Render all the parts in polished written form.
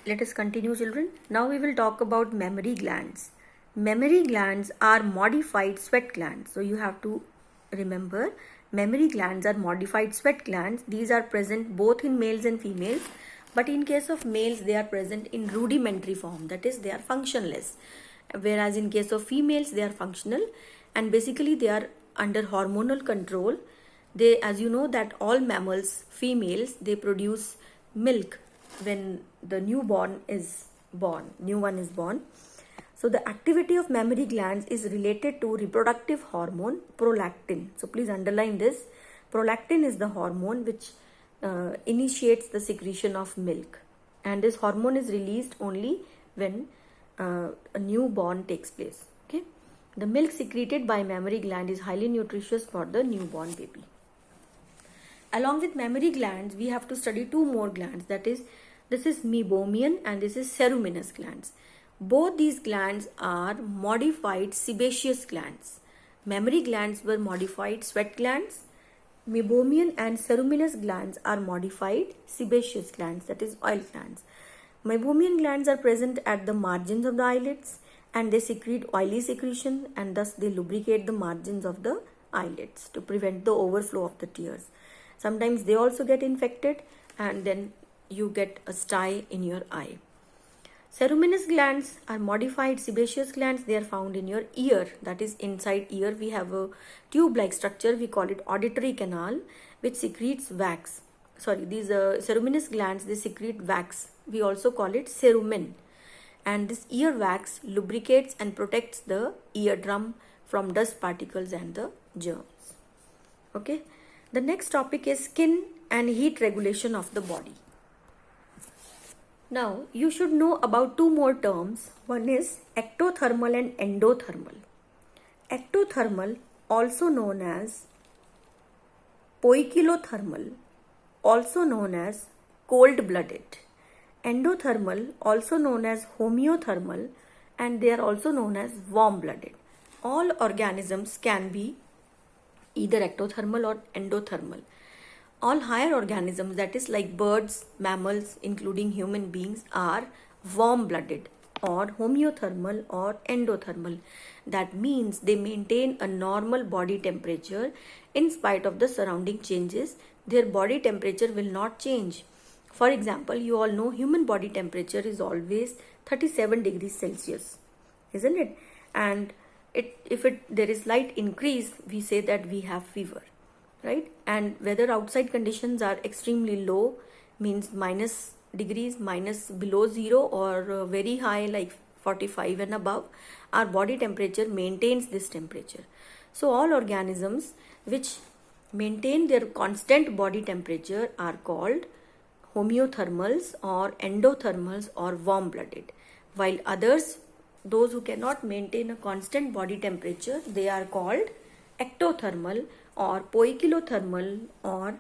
Let us continue, children. Now we will talk about mammary glands. Mammary glands are modified sweat glands. So you have to remember, mammary glands are modified sweat glands. These are present both in males and females, but in case of males they are present in rudimentary form, that is they are functionless, whereas in case of females they are functional, and basically they are under hormonal control. They, as you know, that all mammals, females, they produce milk when the new one is born. So the activity of mammary glands is related to reproductive hormone prolactin. So please underline this. Prolactin is the hormone which initiates the secretion of milk, and this hormone is released only when a newborn takes place. Okay, the milk secreted by mammary gland is highly nutritious for the newborn baby. Along with mammary glands, we have to study two more glands. That is, this is meibomian and this is ceruminous glands. Both these glands are modified sebaceous glands. Mammary glands were modified sweat glands. Meibomian and ceruminous glands are modified sebaceous glands, that is oil glands. Meibomian glands are present at the margins of the eyelids and they secrete oily secretion, and thus they lubricate the margins of the eyelids to prevent the overflow of the tears. Sometimes they also get infected and then you get a sty in your eye. Ceruminous glands are modified sebaceous glands. They are found in your ear, that is inside ear we have a tube-like structure. We call it auditory canal, which secretes wax. These ceruminous glands, they secrete wax. We also call it cerumen. And this ear wax lubricates and protects the eardrum from dust particles and the germs. Okay. The next topic is skin and heat regulation of the body. Now, you should know about two more terms. One is ectothermal and endothermal. Ectothermal, also known as poikilothermal, also known as cold-blooded. Endothermal, also known as homeothermal, and they are also known as warm-blooded. All organisms can be either ectothermal or endothermal. All higher organisms, that is like birds, mammals, including human beings, are warm-blooded or homeothermal or endothermal. That means they maintain a normal body temperature in spite of the surrounding changes. Their body temperature will not change. For example, you all know human body temperature is always 37 degrees Celsius, isn't it? And if there is slight increase, we say that we have fever, right? And whether outside conditions are extremely low, means minus degrees, minus below zero, or very high like 45 and above, our body temperature maintains this temperature. So all organisms which maintain their constant body temperature are called homeothermals or endothermals or warm-blooded, while others, those who cannot maintain a constant body temperature, they are called ectothermal or poikilothermal or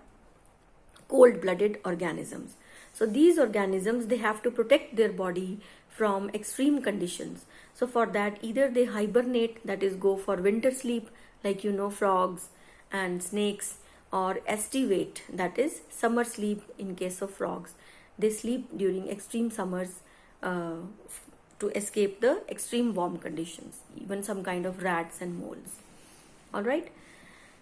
cold-blooded organisms. So these organisms, they have to protect their body from extreme conditions. So for that, either they hibernate, that is go for winter sleep, like you know frogs and snakes, or estivate, that is summer sleep in case of frogs. They sleep during extreme summers to escape the extreme warm conditions, even some kind of rats and moles. Alright.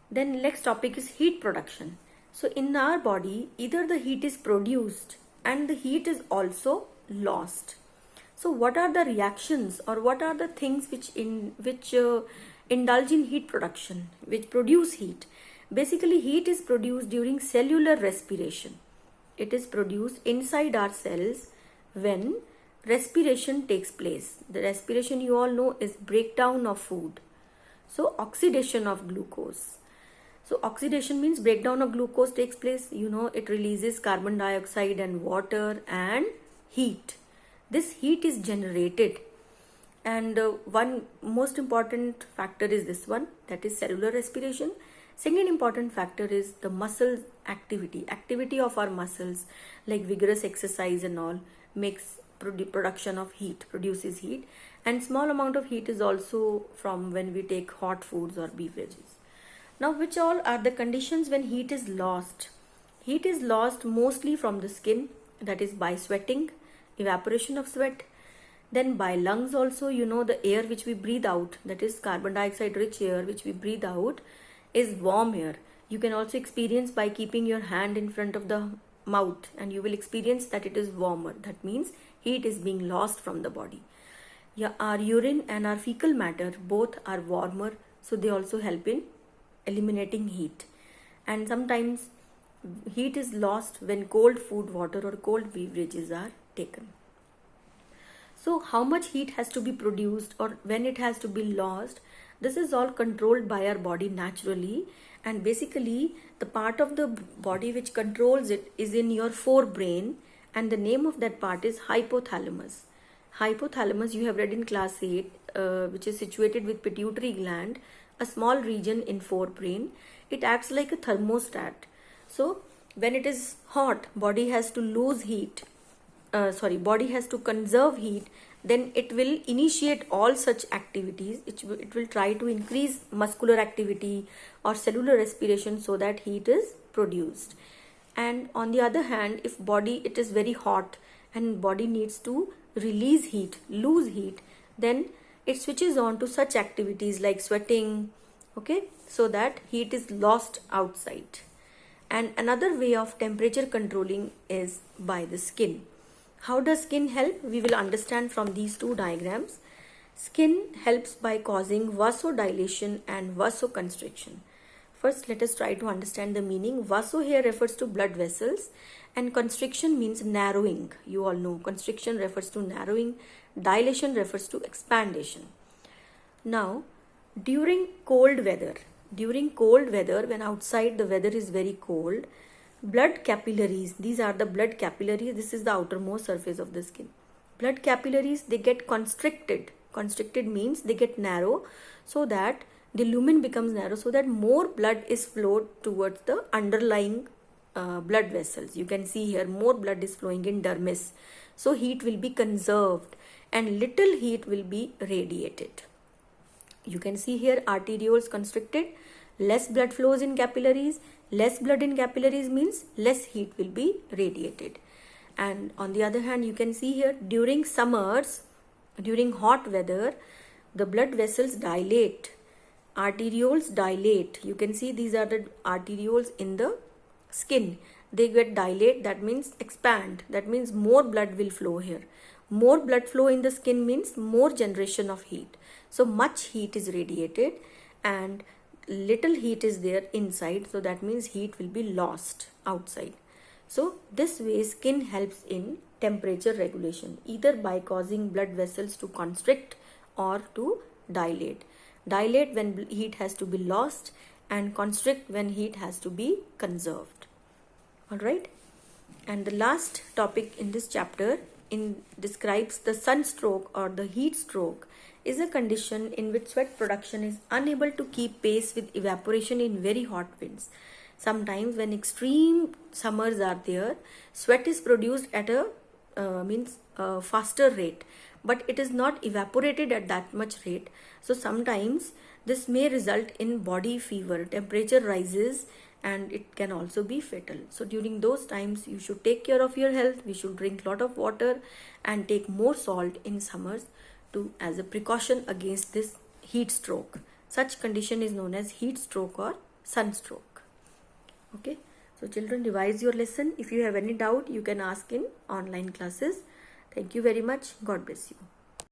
Then next topic is heat production. So in our body, either the heat is produced and the heat is also lost. So what are the reactions or what are the things which indulge in heat production, which produce heat? Basically, heat is produced during cellular respiration. It is produced inside our cells when respiration takes place. The respiration, you all know, is breakdown of food. So oxidation of glucose. So oxidation means breakdown of glucose takes place. You know, it releases carbon dioxide and water and heat. This heat is generated, and one most important factor is this one, that is cellular respiration. Second important factor is the muscle activity of our muscles, like vigorous exercise and all makes production of heat, produces heat, and small amount of heat is also from when we take hot foods or beverages. Now, which all are the conditions when heat is lost? Heat is lost mostly from the skin, that is by sweating, evaporation of sweat. Then by lungs also, the air which we breathe out, that is carbon dioxide rich air which we breathe out, is warm air. You can also experience by keeping your hand in front of the mouth, and you will experience that it is warmer. That means heat is being lost from the body. Yeah, our urine and our fecal matter both are warmer, so they also help in eliminating heat. And sometimes heat is lost when cold food, water or cold beverages are taken. So how much heat has to be produced or when it has to be lost, this is all controlled by our body naturally. And basically the part of the body which controls it is in your forebrain, and the name of that part is hypothalamus. Hypothalamus you have read in class 8, which is situated with pituitary gland, a small region in forebrain. It acts like a thermostat. So when it is hot, body has to lose heat. Body has to conserve heat. Then it will initiate all such activities. It will try to increase muscular activity or cellular respiration so that heat is produced. And on the other hand, if body it is very hot and body needs to release heat, lose heat, then it switches on to such activities like sweating, okay, so that heat is lost outside. And another way of temperature controlling is by the skin. How does skin help? We will understand from these two diagrams. Skin helps by causing vasodilation and vasoconstriction. First, let us try to understand the meaning. Vaso here refers to blood vessels, and constriction means narrowing. You all know constriction refers to narrowing, dilation refers to expandation. Now, during cold weather, when outside the weather is very cold, blood capillaries, these are the blood capillaries, this is the outermost surface of the skin. Blood capillaries, they get constricted. Constricted means they get narrow, so that the lumen becomes narrow, so that more blood is flowed towards the underlying blood vessels. You can see here more blood is flowing in dermis. So heat will be conserved and little heat will be radiated. You can see here arterioles constricted, less blood flows in capillaries. Less blood in capillaries means less heat will be radiated. And on the other hand, you can see here during summers, during hot weather, the blood vessels dilate, arterioles dilate. You can see these are the arterioles in the skin. They get dilate, that means expand, that means more blood will flow here. More blood flow in the skin means more generation of heat. So much heat is radiated and little heat is there inside, so that means heat will be lost outside. So this way skin helps in temperature regulation, either by causing blood vessels to constrict or to dilate. Dilate when heat has to be lost and constrict when heat has to be conserved. Alright, and the last topic in this chapter describes the sunstroke or the heat stroke. Is a condition in which sweat production is unable to keep pace with evaporation in very hot winds. Sometimes when extreme summers are there, sweat is produced at a faster rate, but it is not evaporated at that much rate. So sometimes this may result in body fever, temperature rises, and it can also be fatal. So during those times you should take care of your health. We should drink lot of water and take more salt in summers as a precaution against this heat stroke. Such condition is known as heat stroke or sunstroke. Okay, so children, revise your lesson. If you have any doubt, you can ask in online classes. Thank you very much. God bless you.